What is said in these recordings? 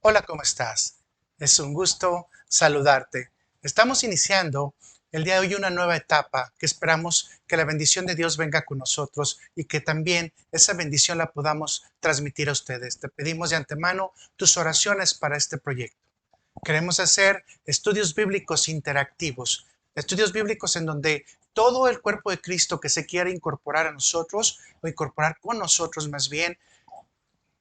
Hola, ¿cómo estás? Es un gusto saludarte. Estamos iniciando el día de hoy una nueva etapa que esperamos que la bendición de Dios venga con nosotros y que también esa bendición la podamos transmitir a ustedes. Te pedimos de antemano tus oraciones para este proyecto. Queremos hacer estudios bíblicos interactivos, estudios bíblicos en donde todo el cuerpo de Cristo que se quiera incorporar a nosotros o incorporar con nosotros más bien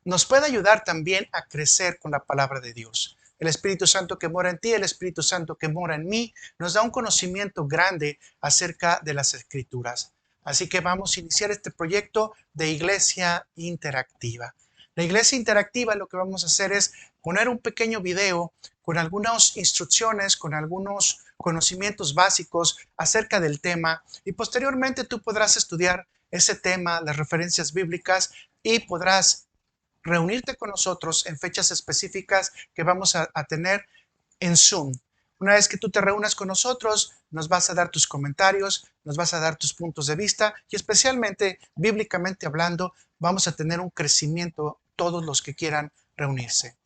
nos puede ayudar también a crecer con la palabra de Dios. El Espíritu Santo que mora en ti, el Espíritu Santo que mora en mí, nos da un conocimiento grande acerca de las Escrituras. Así que vamos a iniciar este proyecto de iglesia interactiva. La iglesia interactiva lo que vamos a hacer es poner un pequeño video con algunas instrucciones, con algunos conocimientos básicos acerca del tema y posteriormente tú podrás estudiar ese tema, las referencias bíblicas y podrás reunirte con nosotros en fechas específicas que vamos a tener en Zoom. Una vez que tú te reúnas con nosotros, nos vas a dar tus comentarios, nos vas a dar tus puntos de vista y especialmente, bíblicamente hablando, vamos a tener un crecimiento todos los que quieran reunirse.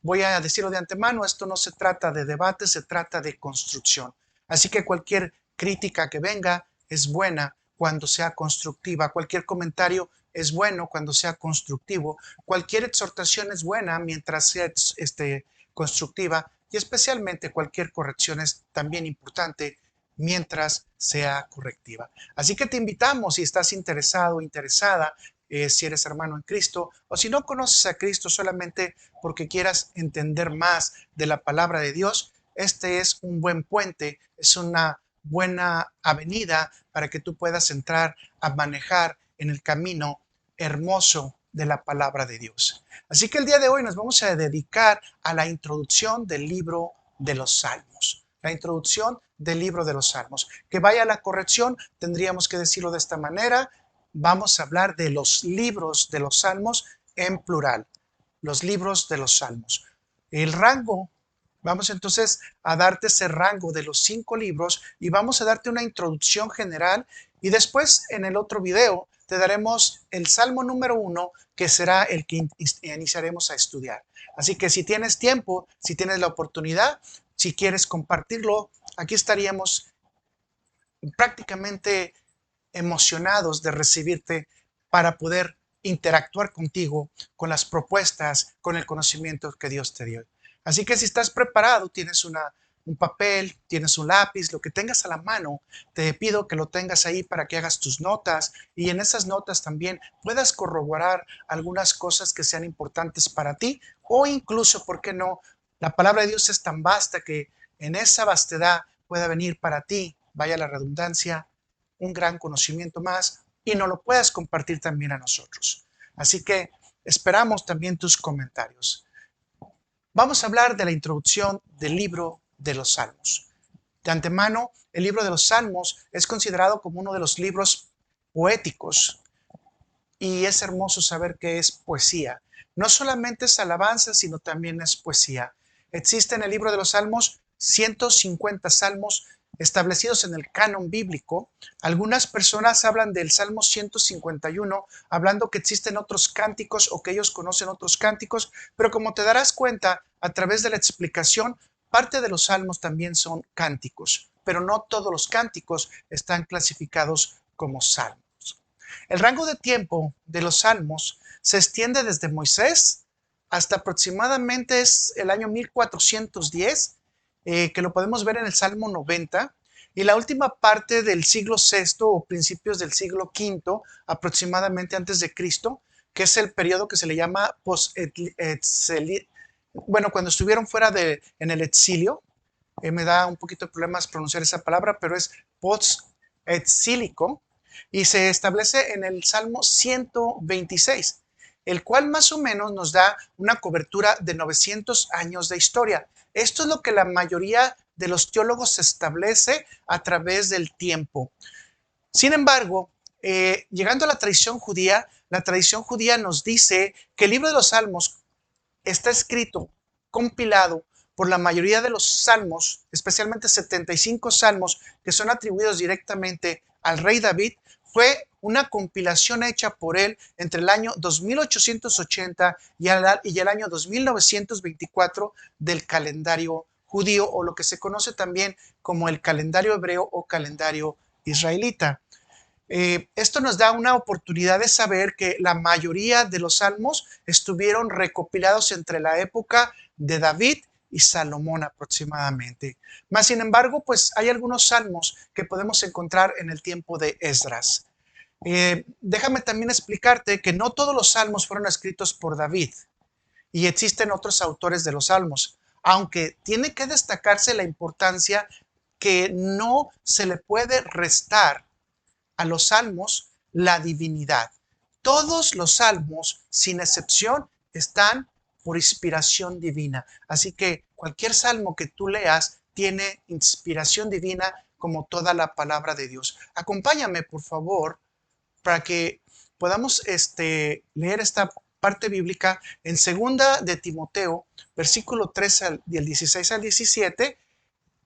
Voy a decirlo de antemano, esto no se trata de debate, se trata de construcción. Así que cualquier crítica que venga es buena cuando sea constructiva, cualquier comentario es bueno cuando sea constructivo, cualquier exhortación es buena mientras sea constructiva y especialmente cualquier corrección es también importante mientras sea correctiva. Así que te invitamos, si estás interesado, interesada, si eres hermano en Cristo, o si no conoces a Cristo solamente porque quieras entender más de la palabra de Dios, este es un buen puente, es una buena avenida para que tú puedas entrar a manejar en el camino hermoso de la palabra de Dios. Así que el día de hoy nos vamos a dedicar a la introducción del libro de los Salmos. La introducción del libro de los Salmos. Que vaya a la corrección, tendríamos que decirlo de esta manera. Vamos a hablar de los libros de los Salmos en plural. Los libros de los Salmos. El rango, vamos entonces a darte ese rango de los 5 libros y vamos a darte una introducción general y después en el otro video te daremos el Salmo número 1 que será el que iniciaremos a estudiar. Así que si tienes tiempo, si tienes la oportunidad, si quieres compartirlo, aquí estaríamos prácticamente emocionados de recibirte para poder interactuar contigo con las propuestas, con el conocimiento que Dios te dio. Así que si estás preparado, tienes un papel, tienes un lápiz, lo que tengas a la mano, te pido que lo tengas ahí para que hagas tus notas y en esas notas también puedas corroborar algunas cosas que sean importantes para ti o incluso, ¿por qué no? La palabra de Dios es tan vasta que en esa vastedad pueda venir para ti, vaya la redundancia, un gran conocimiento más y nos lo puedas compartir también a nosotros. Así que esperamos también tus comentarios. Vamos a hablar de la introducción del libro de los Salmos. De antemano, el libro de los Salmos es considerado como uno de los libros poéticos y es hermoso saber que es poesía. No solamente es alabanza, sino también es poesía. Existe en el libro de los Salmos 150 salmos establecidos en el canon bíblico. Algunas personas hablan del Salmo 151, hablando que existen otros cánticos o que ellos conocen otros cánticos, pero como te darás cuenta a través de la explicación, parte de los salmos también son cánticos, pero no todos los cánticos están clasificados como salmos. El rango de tiempo de los salmos se extiende desde Moisés hasta aproximadamente es el año 1410, que lo podemos ver en el Salmo 90, y la última parte del siglo sexto o principios del siglo quinto, aproximadamente antes de Cristo, que es el periodo que se le llama bueno, cuando estuvieron fuera en el exilio, me da un poquito de problemas pronunciar esa palabra, pero es post-exílico, y se establece en el Salmo 126, el cual más o menos nos da una cobertura de 900 años de historia. Esto es lo que la mayoría de los teólogos establece a través del tiempo. Sin embargo, llegando a la tradición judía nos dice que el libro de los Salmos está escrito, compilado por la mayoría de los salmos, especialmente 75 salmos que son atribuidos directamente al rey David, Fue una compilación hecha por él entre el año 2880 y el año 2924 del calendario judío, o lo que se conoce también como el calendario hebreo o calendario israelita. Esto nos da una oportunidad de saber que la mayoría de los salmos estuvieron recopilados entre la época de David y Salomón aproximadamente. Más sin embargo, pues hay algunos salmos que podemos encontrar en el tiempo de Esdras. Déjame también explicarte que no todos los salmos fueron escritos por David y existen otros autores de los salmos, aunque tiene que destacarse la importancia que no se le puede restar a los salmos la divinidad. Todos los salmos, sin excepción, están por inspiración divina. Así que cualquier salmo que tú leas tiene inspiración divina como toda la palabra de Dios. Acompáñame, por favor, para que podamos leer esta parte bíblica en segunda de Timoteo, versículo 3 del 16 al 17,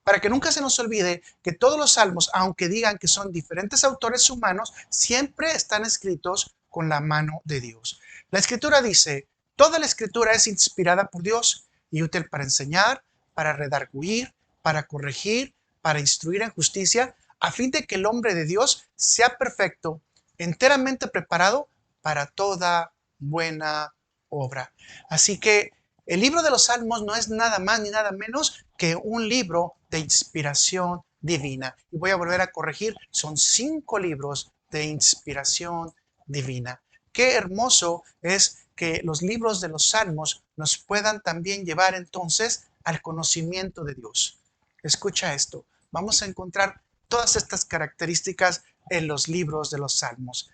para que nunca se nos olvide que todos los salmos, aunque digan que son diferentes autores humanos, siempre están escritos con la mano de Dios. La escritura dice, toda la escritura es inspirada por Dios y útil para enseñar, para redarguir, para corregir, para instruir en justicia, a fin de que el hombre de Dios sea perfecto, enteramente preparado para toda buena obra. Así que el libro de los Salmos no es nada más ni nada menos que un libro de inspiración divina. Y voy a volver a corregir, son 5 libros de inspiración divina. Qué hermoso es que los libros de los Salmos nos puedan también llevar entonces al conocimiento de Dios. Escucha esto, vamos a encontrar todas estas características en los libros de los Salmos.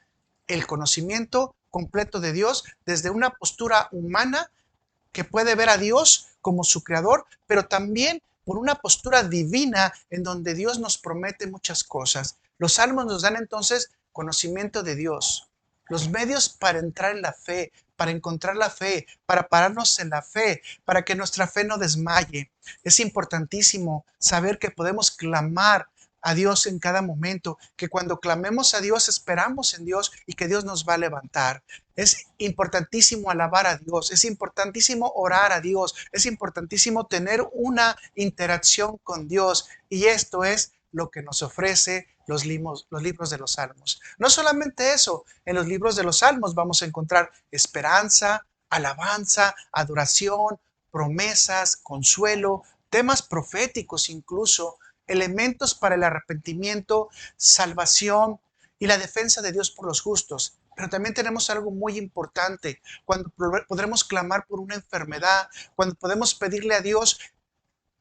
El conocimiento completo de Dios desde una postura humana que puede ver a Dios como su creador, pero también por una postura divina en donde Dios nos promete muchas cosas. Los salmos nos dan entonces conocimiento de Dios, los medios para entrar en la fe, para encontrar la fe, para pararnos en la fe, para que nuestra fe no desmaye. Es importantísimo saber que podemos clamar a Dios en cada momento, que cuando clamemos a Dios esperamos en Dios y que Dios nos va a levantar. Es importantísimo alabar a Dios, es importantísimo orar a Dios, es importantísimo tener una interacción con Dios, y esto es lo que nos ofrece los libros de los Salmos. No solamente eso, en los libros de los Salmos vamos a encontrar esperanza, alabanza, adoración, promesas, consuelo, temas proféticos incluso, elementos para el arrepentimiento, salvación y la defensa de Dios por los justos. Pero también tenemos algo muy importante, cuando podremos clamar por una enfermedad, cuando podemos pedirle a Dios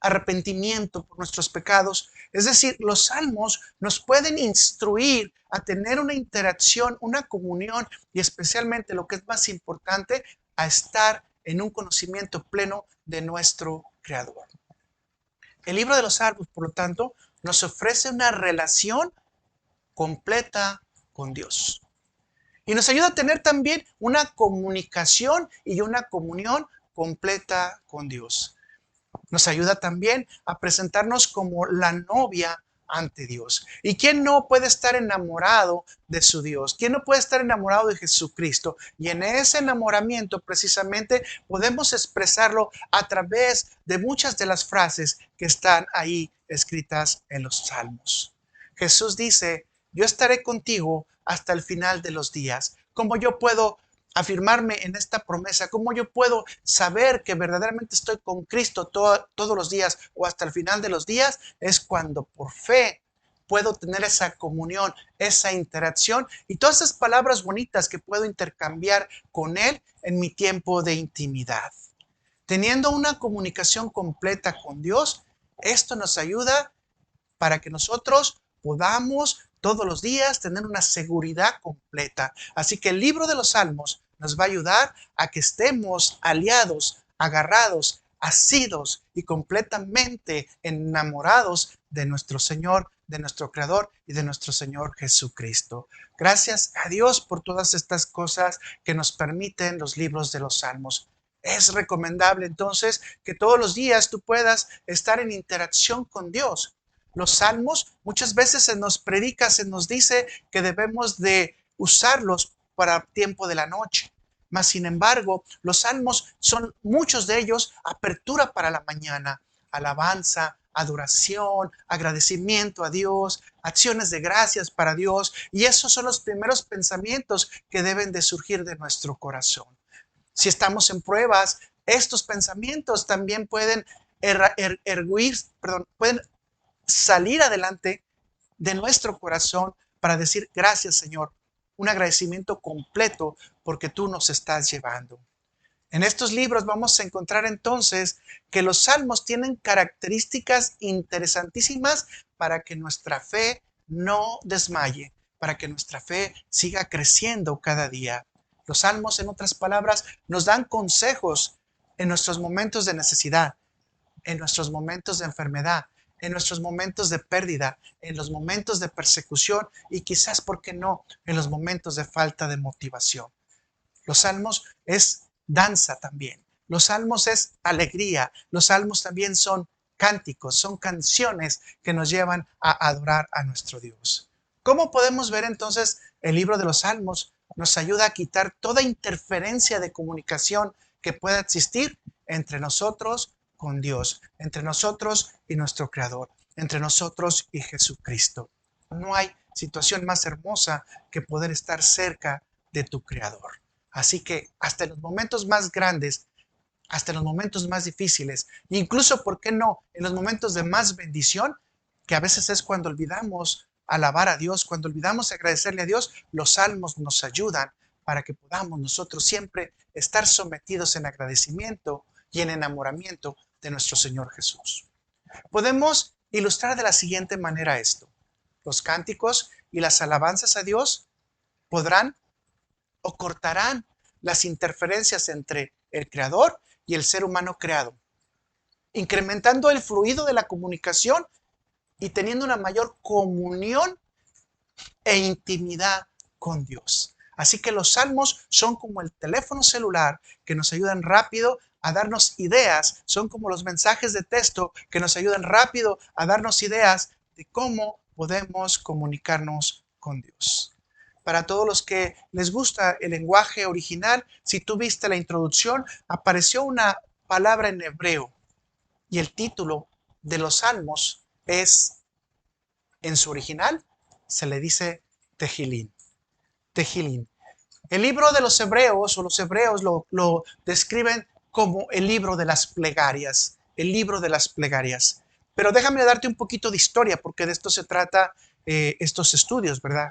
arrepentimiento por nuestros pecados. Es decir, los salmos nos pueden instruir a tener una interacción, una comunión y especialmente lo que es más importante, a estar en un conocimiento pleno de nuestro Creador. El libro de los Salmos, por lo tanto, nos ofrece una relación completa con Dios. Y nos ayuda a tener también una comunicación y una comunión completa con Dios. Nos ayuda también a presentarnos como la novia ante Dios. ¿Y quién no puede estar enamorado de su Dios? ¿Quién no puede estar enamorado de Jesucristo? Y en ese enamoramiento precisamente podemos expresarlo a través de muchas de las frases que están ahí escritas en los Salmos. Jesús dice, yo estaré contigo hasta el final de los días. ¿Cómo yo puedo afirmarme en esta promesa? ¿Cómo yo puedo saber que verdaderamente estoy con Cristo todos los días o hasta el final de los días? Es cuando por fe puedo tener esa comunión, esa interacción y todas esas palabras bonitas que puedo intercambiar con Él en mi tiempo de intimidad. Teniendo una comunicación completa con Dios, esto nos ayuda para que nosotros podamos todos los días tener una seguridad completa. Así que el libro de los Salmos nos va a ayudar a que estemos aliados, agarrados, asidos y completamente enamorados de nuestro Señor, de nuestro Creador y de nuestro Señor Jesucristo. Gracias a Dios por todas estas cosas que nos permiten los libros de los Salmos. Es recomendable entonces que todos los días tú puedas estar en interacción con Dios. Los salmos muchas veces se nos predica, se nos dice que debemos de usarlos para tiempo de la noche. Mas, sin embargo, los salmos son muchos de ellos apertura para la mañana, alabanza, adoración, agradecimiento a Dios, acciones de gracias para Dios, y esos son los primeros pensamientos que deben de surgir de nuestro corazón. Si estamos en pruebas, estos pensamientos también pueden pueden salir adelante de nuestro corazón para decir gracias, Señor, un agradecimiento completo porque tú nos estás llevando. En estos libros vamos a encontrar entonces que los salmos tienen características interesantísimas para que nuestra fe no desmaye, para que nuestra fe siga creciendo cada día. Los salmos, en otras palabras, nos dan consejos en nuestros momentos de necesidad, en nuestros momentos de enfermedad, en nuestros momentos de pérdida, en los momentos de persecución y quizás, ¿por qué no?, en los momentos de falta de motivación. Los salmos es danza también. Los salmos es alegría. Los salmos también son cánticos, son canciones que nos llevan a adorar a nuestro Dios. ¿Cómo podemos ver entonces el libro de los salmos? Nos ayuda a quitar toda interferencia de comunicación que pueda existir entre nosotros con Dios, entre nosotros y nuestro Creador, entre nosotros y Jesucristo. No hay situación más hermosa que poder estar cerca de tu Creador. Así que hasta en los momentos más grandes, hasta en los momentos más difíciles, incluso, ¿por qué no?, en los momentos de más bendición, que a veces es cuando olvidamos alabar a Dios, cuando olvidamos agradecerle a Dios, los salmos nos ayudan para que podamos nosotros siempre estar sometidos en agradecimiento y en enamoramiento de nuestro Señor Jesús. Podemos ilustrar de la siguiente manera esto. Los cánticos y las alabanzas a Dios podrán o cortarán las interferencias entre el creador y el ser humano creado, incrementando el fluido de la comunicación y teniendo una mayor comunión e intimidad con Dios. Así que los salmos son como el teléfono celular que nos ayudan rápido a darnos ideas, son como los mensajes de texto que nos ayudan rápido a darnos ideas de cómo podemos comunicarnos con Dios. Para todos los que les gusta el lenguaje original, si tú viste la introducción, apareció una palabra en hebreo y el título de los salmos es, en su original, se le dice Tehilín. Tehilín. El libro de los hebreos, o los hebreos lo describen como el libro de las plegarias, el libro de las plegarias. Pero déjame darte un poquito de historia, porque de esto se trata estos estudios, ¿verdad?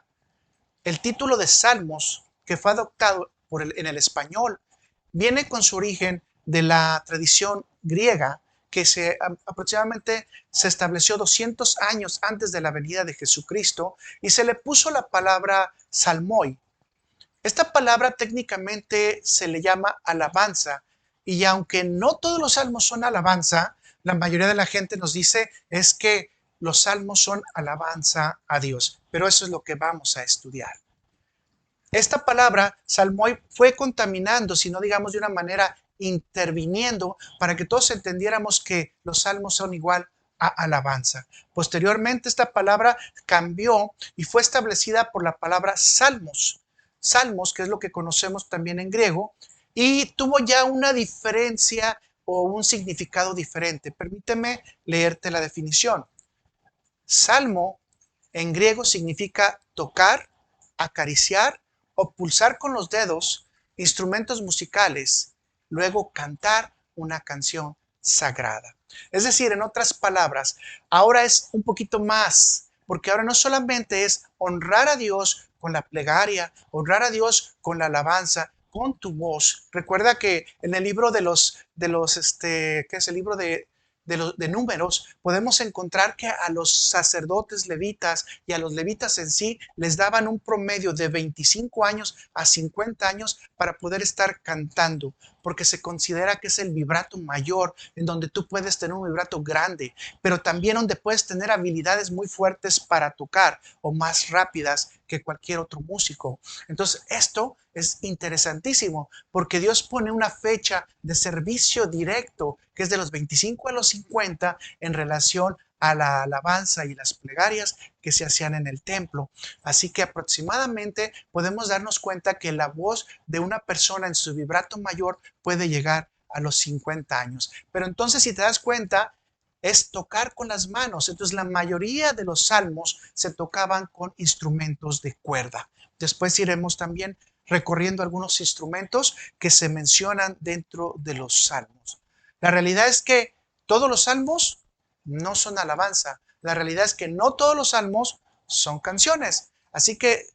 El título de Salmos, que fue adoptado en el español, viene con su origen de la tradición griega que aproximadamente se estableció 200 años antes de la venida de Jesucristo y se le puso la palabra salmoi. Esta palabra técnicamente se le llama alabanza y aunque no todos los salmos son alabanza, la mayoría de la gente nos dice es que los salmos son alabanza a Dios, pero eso es lo que vamos a estudiar. Esta palabra, salmoi, fue contaminando, si no digamos de una manera interviniendo, para que todos entendiéramos que los salmos son igual a alabanza. Posteriormente, esta palabra cambió y fue establecida por la palabra salmos. Salmos, que es lo que conocemos también en griego, y tuvo ya una diferencia o un significado diferente. Permíteme leerte la definición. Salmo en griego significa tocar, acariciar o pulsar con los dedos instrumentos musicales, luego cantar una canción sagrada. Es decir, en otras palabras, ahora es un poquito más, porque ahora no solamente es honrar a Dios con la plegaria, honrar a Dios con la alabanza, con tu voz. Recuerda que en el libro ¿qué es el libro de Números, podemos encontrar que a los sacerdotes levitas y a los levitas en sí les daban un promedio de 25 años a 50 años para poder estar cantando, porque se considera que es el vibrato mayor, en donde tú puedes tener un vibrato grande, pero también donde puedes tener habilidades muy fuertes para tocar o más rápidas que cualquier otro músico. Entonces, esto es interesantísimo porque Dios pone una fecha de servicio directo que es de los 25 a los 50 en relación a la alabanza y las plegarias que se hacían en el templo. Así que aproximadamente podemos darnos cuenta que la voz de una persona en su vibrato mayor puede llegar a los 50 años. Pero entonces, si te das cuenta, es tocar con las manos. Entonces, la mayoría de los salmos se tocaban con instrumentos de cuerda. Después iremos también recorriendo algunos instrumentos que se mencionan dentro de los salmos. La realidad es que todos los salmos no son alabanza. La realidad es que no todos los salmos son canciones. Así que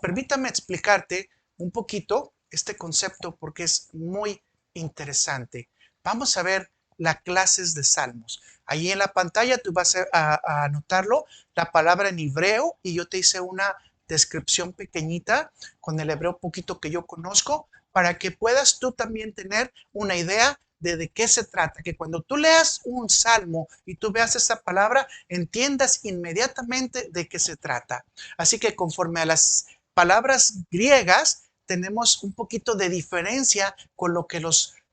permítame explicarte un poquito este concepto porque es muy interesante. Vamos a ver las clases de salmos. Ahí en la pantalla tú vas a anotarlo, la palabra en hebreo, y yo te hice una descripción pequeñita con el hebreo poquito que yo conozco para que puedas tú también tener una idea de qué se trata, que cuando tú leas un salmo y tú veas esa palabra, entiendas inmediatamente de qué se trata. Así que conforme a las palabras griegas, tenemos un poquito de diferencia con lo que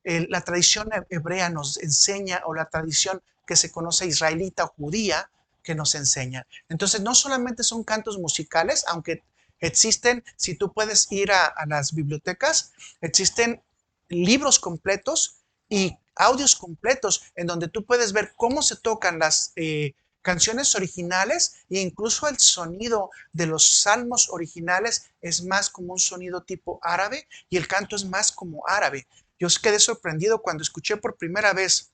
la tradición hebrea nos enseña o la tradición que se conoce israelita o judía que nos enseña. Entonces, no solamente son cantos musicales, aunque existen, si tú puedes ir a las bibliotecas, existen libros completos y audios completos en donde tú puedes ver cómo se tocan las canciones originales e incluso el sonido de los salmos originales es más como un sonido tipo árabe y el canto es más como árabe. Yo quedé sorprendido cuando escuché por primera vez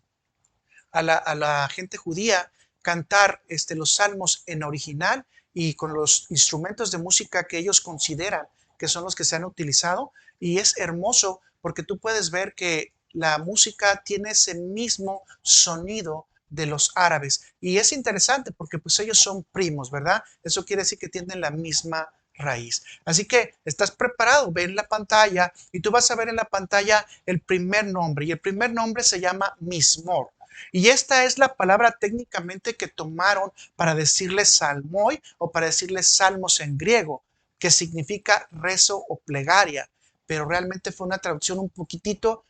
a la gente judía cantar los salmos en original y con los instrumentos de música que ellos consideran que son los que se han utilizado. Y es hermoso porque tú puedes ver que la música tiene ese mismo sonido de los árabes. Y es interesante porque pues ellos son primos, ¿verdad? Eso quiere decir que tienen la misma raíz. Así que estás preparado, ve en la pantalla y tú vas a ver en la pantalla el primer nombre y el primer nombre se llama Mismor. Y esta es la palabra técnicamente que tomaron para decirle salmoi o para decirle salmos en griego, que significa rezo o plegaria, pero realmente fue una traducción un poquitito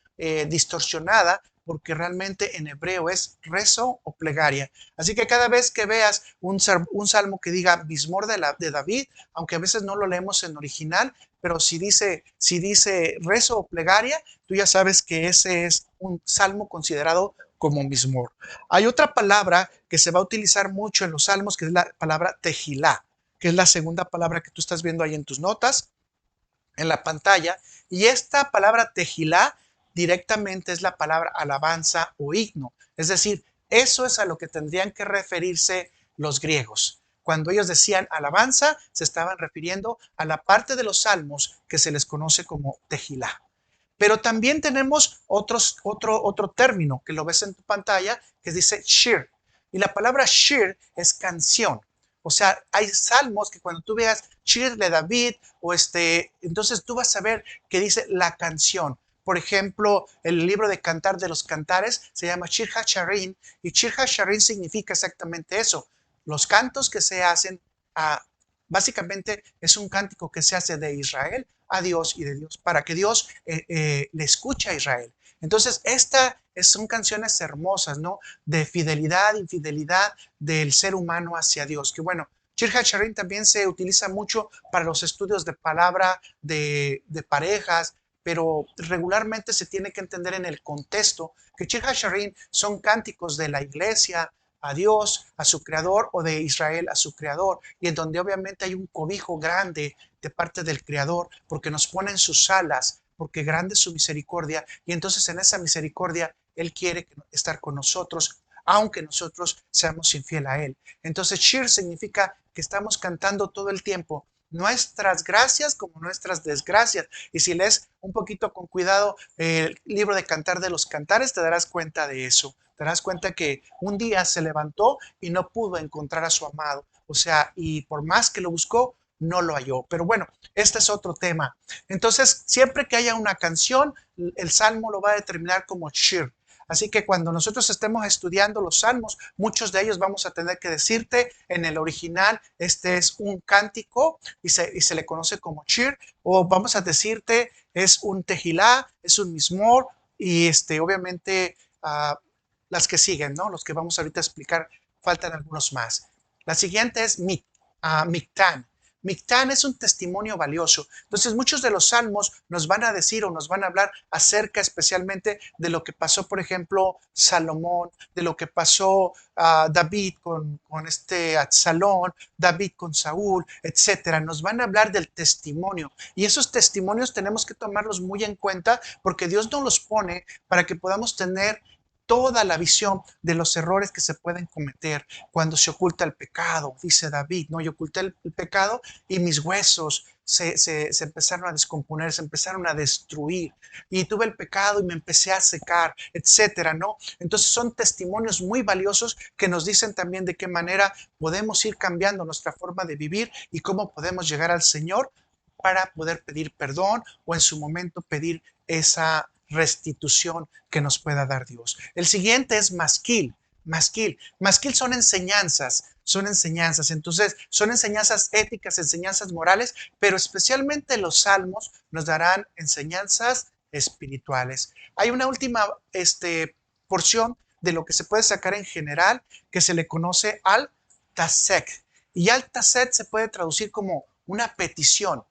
distorsionada porque realmente en hebreo es rezo o plegaria. Así que cada vez que veas un salmo que diga Mismor de David, aunque a veces no lo leemos en original, pero si dice rezo o plegaria, tú ya sabes que ese es un salmo considerado como mismor. Hay otra palabra que se va a utilizar mucho en los salmos, que es la palabra tejilá, que es la segunda palabra que tú estás viendo ahí en tus notas, en la pantalla. Y esta palabra tejilá directamente es la palabra alabanza o himno. Es decir, eso es a lo que tendrían que referirse los griegos. Cuando ellos decían alabanza, se estaban refiriendo a la parte de los salmos que se les conoce como tejilá. Pero también tenemos otro término que lo ves en tu pantalla que dice shir. Y la palabra shir es canción. O sea, hay salmos que cuando tú veas shir de David o entonces tú vas a ver que dice la canción. Por ejemplo, el libro de Cantar de los Cantares se llama Shir HaSharim y Shir HaSharim significa exactamente eso. Los cantos que se hacen básicamente es un cántico que se hace de Israel a Dios y de Dios para que Dios le escuche a Israel. Entonces, son canciones hermosas, ¿no? De fidelidad, infidelidad del ser humano hacia Dios. Que bueno, Shir HaSharim también se utiliza mucho para los estudios de palabra, de parejas, pero regularmente se tiene que entender en el contexto que Shir HaSharim son cánticos de la iglesia, a Dios, a su creador o de Israel a su creador, y en donde obviamente hay un cobijo grande de parte del creador porque nos pone en sus alas, porque grande es su misericordia y entonces en esa misericordia Él quiere estar con nosotros aunque nosotros seamos infiel a Él. Entonces Shir significa que estamos cantando todo el tiempo nuestras gracias como nuestras desgracias. Y si lees un poquito con cuidado el libro de Cantar de los Cantares, te darás cuenta de eso. Te darás cuenta que un día se levantó y no pudo encontrar a su amado. O sea, y por más que lo buscó, no lo halló. Pero bueno, este es otro tema. Entonces, siempre que haya una canción, el salmo lo va a determinar como shir. Así que cuando nosotros estemos estudiando los salmos, muchos de ellos vamos a tener que decirte en el original, este es un cántico y se le conoce como shir, o vamos a decirte es un tejilá, es un mismor, y obviamente las que siguen, ¿no? Los que vamos ahorita a explicar faltan algunos más. La siguiente es Mictán. Mictán es un testimonio valioso. Entonces, muchos de los salmos nos van a decir o nos van a hablar acerca especialmente de lo que pasó, por ejemplo, Salomón, de lo que pasó David con este Absalón, David con Saúl, etcétera. Nos van a hablar del testimonio. Y esos testimonios tenemos que tomarlos muy en cuenta porque Dios nos los pone para que podamos tener toda la visión de los errores que se pueden cometer cuando se oculta el pecado. Dice David, no, yo oculté el pecado y mis huesos se empezaron a descomponer, se empezaron a destruir y tuve el pecado y me empecé a secar, etcétera, ¿no? Entonces son testimonios muy valiosos que nos dicen también de qué manera podemos ir cambiando nuestra forma de vivir y cómo podemos llegar al Señor para poder pedir perdón o en su momento pedir esa restitución que nos pueda dar Dios. El siguiente es masquil. Masquil son enseñanzas, entonces son enseñanzas éticas, enseñanzas morales, pero especialmente los salmos nos darán enseñanzas espirituales. Hay una última porción de lo que se puede sacar en general que se le conoce al tasek. Y al tasek se puede traducir como una petición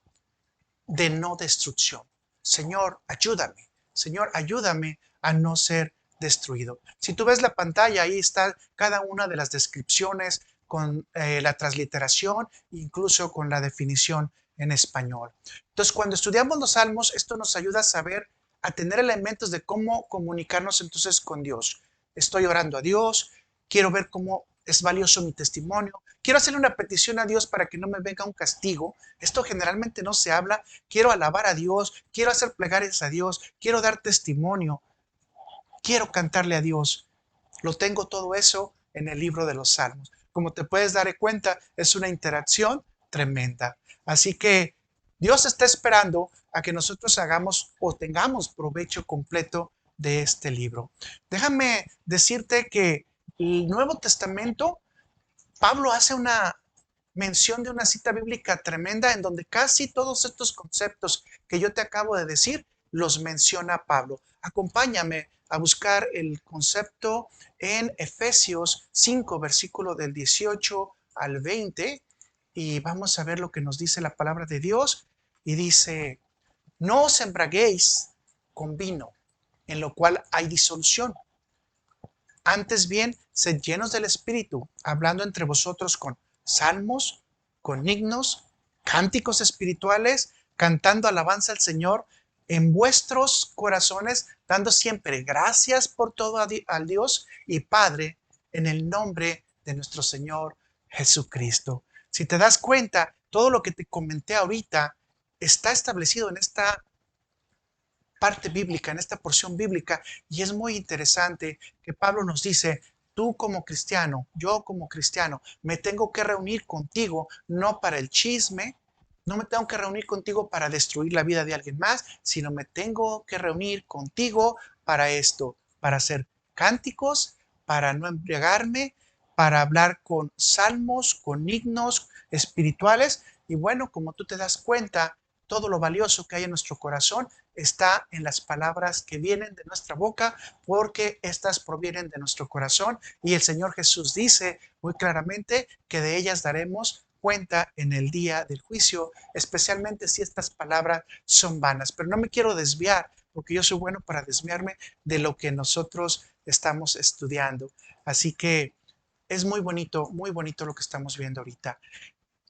de no destrucción. Señor, ayúdame. Señor, ayúdame a no ser destruido. Si tú ves la pantalla, ahí está cada una de las descripciones con la transliteración, incluso con la definición en español. Entonces, cuando estudiamos los salmos, esto nos ayuda a saber, a tener elementos de cómo comunicarnos entonces con Dios. Estoy orando a Dios, quiero ver cómo es valioso mi testimonio, quiero hacerle una petición a Dios para que no me venga un castigo. Esto generalmente no se habla. Quiero alabar a Dios, quiero hacer plegarias a Dios, quiero dar testimonio, quiero cantarle a Dios. Lo tengo todo eso en el libro de los Salmos. Como te puedes dar cuenta, es una interacción tremenda. Así que Dios está esperando a que nosotros hagamos o tengamos provecho completo de este libro. Déjame decirte que el Nuevo Testamento, Pablo hace una mención de una cita bíblica tremenda en donde casi todos estos conceptos que yo te acabo de decir los menciona Pablo. Acompáñame a buscar el concepto en Efesios 5, versículo del 18 al 20, y vamos a ver lo que nos dice la palabra de Dios. Y dice, no os embraguéis con vino, en lo cual hay disolución. Antes bien, sed llenos del Espíritu, hablando entre vosotros con salmos, con himnos, cánticos espirituales, cantando alabanza al Señor en vuestros corazones, dando siempre gracias por todo al Dios y Padre en el nombre de nuestro Señor Jesucristo. Si te das cuenta, todo lo que te comenté ahorita está establecido en esta parte bíblica, en esta porción bíblica, y es muy interesante que Pablo nos dice, tú como cristiano, yo como cristiano, me tengo que reunir contigo, no para el chisme, no me tengo que reunir contigo para destruir la vida de alguien más, sino me tengo que reunir contigo para esto, para hacer cánticos, para no embriagarme, para hablar con salmos, con himnos espirituales, y bueno, como tú te das cuenta, todo lo valioso que hay en nuestro corazón está en las palabras que vienen de nuestra boca, porque estas provienen de nuestro corazón. Y el Señor Jesús dice muy claramente que de ellas daremos cuenta en el día del juicio, especialmente si estas palabras son vanas. Pero no me quiero desviar, porque yo soy bueno para desviarme de lo que nosotros estamos estudiando. Así que es muy bonito lo que estamos viendo ahorita.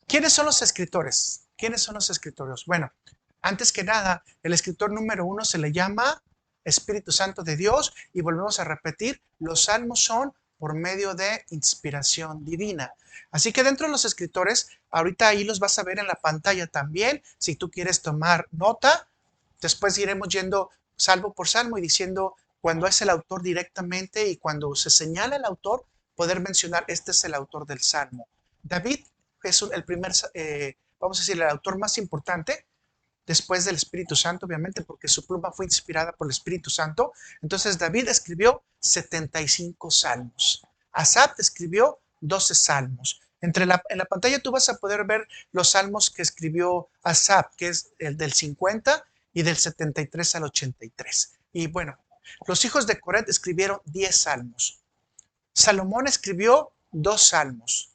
¿Quiénes son los escritores? ¿Quiénes son los escritores? Bueno, antes que nada, el escritor número uno se le llama Espíritu Santo de Dios, y volvemos a repetir, los salmos son por medio de inspiración divina. Así que dentro de los escritores, ahorita ahí los vas a ver en la pantalla también, si tú quieres tomar nota. Después iremos yendo salmo por salmo y diciendo cuando es el autor directamente, y cuando se señala el autor, poder mencionar este es el autor del salmo. David es el primer, vamos a decir, el autor más importante después del Espíritu Santo, obviamente, porque su pluma fue inspirada por el Espíritu Santo. Entonces David escribió 75 salmos. Asaf escribió 12 salmos. En la pantalla tú vas a poder ver los salmos que escribió Asaf, que es el del 50 y del 73 al 83. Y bueno, los hijos de Coret escribieron 10 salmos. Salomón escribió 2 salmos.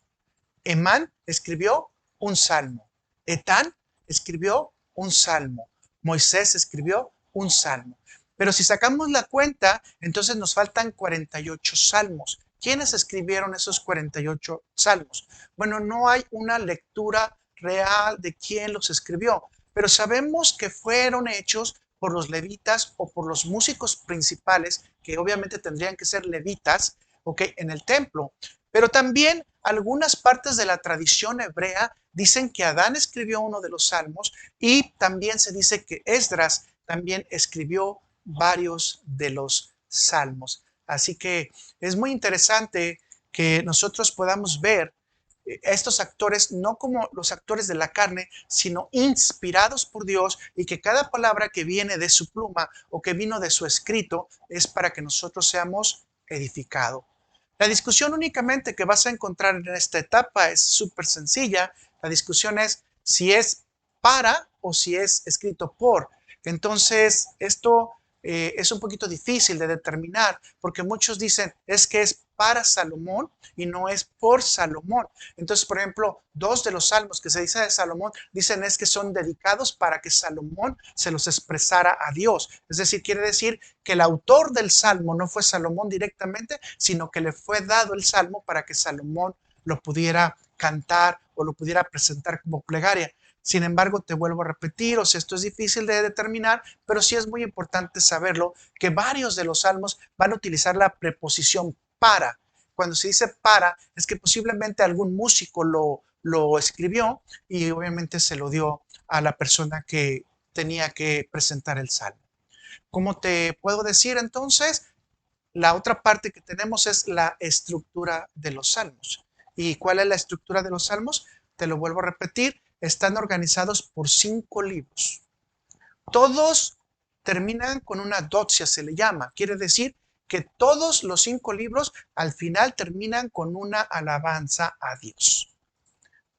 Emán escribió un salmo. Etán escribió un salmo. Moisés escribió un salmo. Pero si sacamos la cuenta, entonces nos faltan 48 salmos. ¿Quiénes escribieron esos 48 salmos? Bueno, no hay una lectura real de quién los escribió, pero sabemos que fueron hechos por los levitas o por los músicos principales, que obviamente tendrían que ser levitas, ¿ok? En el templo. Pero también algunas partes de la tradición hebrea dicen que Adán escribió uno de los salmos y también se dice que Esdras también escribió varios de los salmos. Así que es muy interesante que nosotros podamos ver estos actores no como los actores de la carne, sino inspirados por Dios, y que cada palabra que viene de su pluma o que vino de su escrito es para que nosotros seamos edificados. La discusión únicamente que vas a encontrar en esta etapa es súper sencilla. La discusión es si es para o si es escrito por. Entonces, esto es un poquito difícil de determinar, porque muchos dicen es que es para Salomón y no es por Salomón. Entonces, por ejemplo, 2 de los salmos que se dice de Salomón dicen es que son dedicados para que Salomón se los expresara a Dios. Es decir, quiere decir que el autor del salmo no fue Salomón directamente, sino que le fue dado el salmo para que Salomón lo pudiera cantar o lo pudiera presentar como plegaria. Sin embargo, te vuelvo a repetir, o sea, esto es difícil de determinar, pero sí es muy importante saberlo, que varios de los salmos van a utilizar la preposición para. Cuando se dice para, es que posiblemente algún músico lo escribió y obviamente se lo dio a la persona que tenía que presentar el salmo. ¿Cómo te puedo decir entonces? La otra parte que tenemos es la estructura de los salmos. ¿Y cuál es la estructura de los salmos? Te lo vuelvo a repetir, están organizados por 5 libros. Todos terminan con una doxia, se le llama. Quiere decir que todos los 5 libros al final terminan con una alabanza a Dios.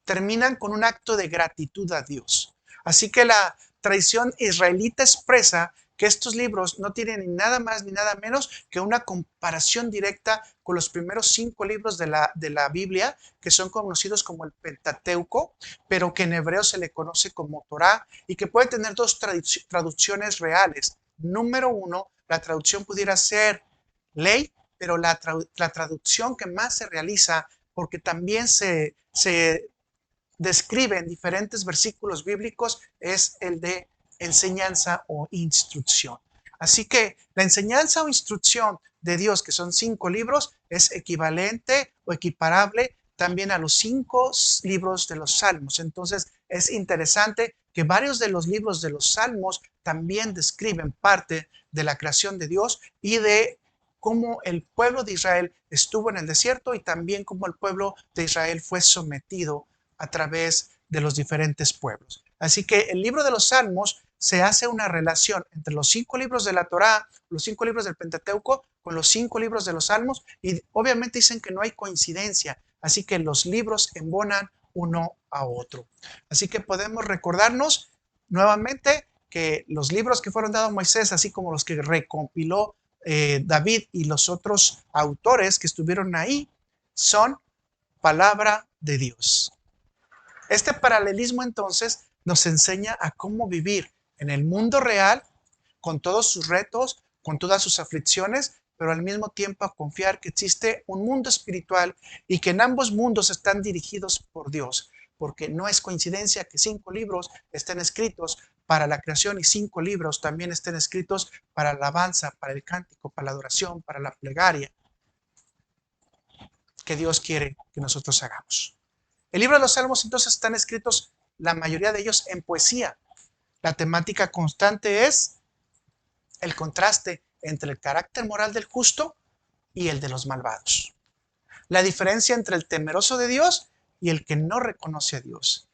Terminan con un acto de gratitud a Dios. Así que la tradición israelita expresa que estos libros no tienen ni nada más ni nada menos que una comparación directa con los primeros 5 libros de la Biblia, que son conocidos como el Pentateuco, pero que en hebreo se le conoce como Torá, y que puede tener 2 traducciones reales. Número 1, la traducción pudiera ser ley, pero la traducción que más se realiza, porque también se describe en diferentes versículos bíblicos, es el de enseñanza o instrucción. Así que la enseñanza o instrucción de Dios, que son 5 libros, es equivalente o equiparable también a los 5 libros de los Salmos. Entonces es interesante que varios de los libros de los Salmos también describen parte de la creación de Dios y de cómo el pueblo de Israel estuvo en el desierto, y también cómo el pueblo de Israel fue sometido a través de los diferentes pueblos. Así que el libro de los Salmos se hace una relación entre los 5 libros de la Torá, los 5 libros del Pentateuco, con los 5 libros de los Salmos, y obviamente dicen que no hay coincidencia, así que los libros embonan uno a otro. Así que podemos recordarnos nuevamente que los libros que fueron dados a Moisés, así como los que recompiló David y los otros autores que estuvieron ahí, son palabra de Dios. Este paralelismo entonces nos enseña a cómo vivir en el mundo real, con todos sus retos, con todas sus aflicciones, pero al mismo tiempo a confiar que existe un mundo espiritual y que en ambos mundos están dirigidos por Dios, porque no es coincidencia que 5 libros estén escritos para la creación y 5 libros también estén escritos para la alabanza, para el cántico, para la adoración, para la plegaria que Dios quiere que nosotros hagamos. El libro de los Salmos entonces están escritos, la mayoría de ellos, en poesía. La temática constante es el contraste entre el carácter moral del justo y el de los malvados. La diferencia entre el temeroso de Dios y el que no reconoce a Dios.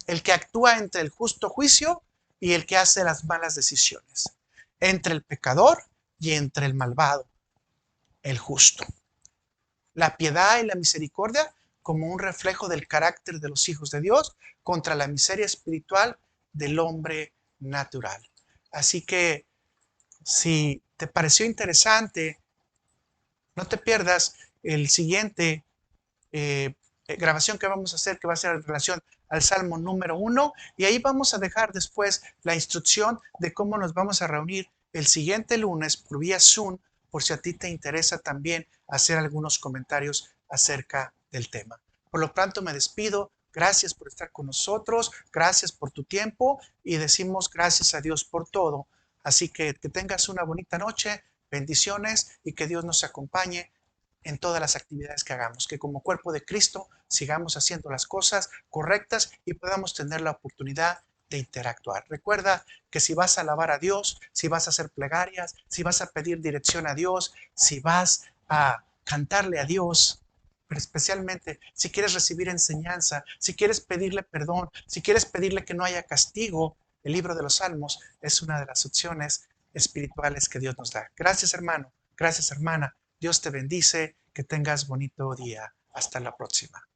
El que actúa entre el justo juicio y el que hace las malas decisiones. Entre el pecador y entre el malvado, el justo. La piedad y la misericordia como un reflejo del carácter de los hijos de Dios contra la miseria espiritual del hombre natural. Así que si te pareció interesante, no te pierdas el siguiente grabación que vamos a hacer, que va a ser en relación al Salmo número 1, y ahí vamos a dejar después la instrucción de cómo nos vamos a reunir el siguiente lunes por vía Zoom, por si a ti te interesa también hacer algunos comentarios acerca del tema. Por lo pronto me despido. Gracias por estar con nosotros, gracias por tu tiempo y decimos gracias a Dios por todo. Así que tengas una bonita noche, bendiciones y que Dios nos acompañe en todas las actividades que hagamos, que como cuerpo de Cristo sigamos haciendo las cosas correctas y podamos tener la oportunidad de interactuar. Recuerda que si vas a alabar a Dios, si vas a hacer plegarias, si vas a pedir dirección a Dios, si vas a cantarle a Dios, pero especialmente si quieres recibir enseñanza, si quieres pedirle perdón, si quieres pedirle que no haya castigo, el libro de los Salmos es una de las opciones espirituales que Dios nos da. Gracias, hermano. Gracias, hermana. Dios te bendice. Que tengas bonito día. Hasta la próxima.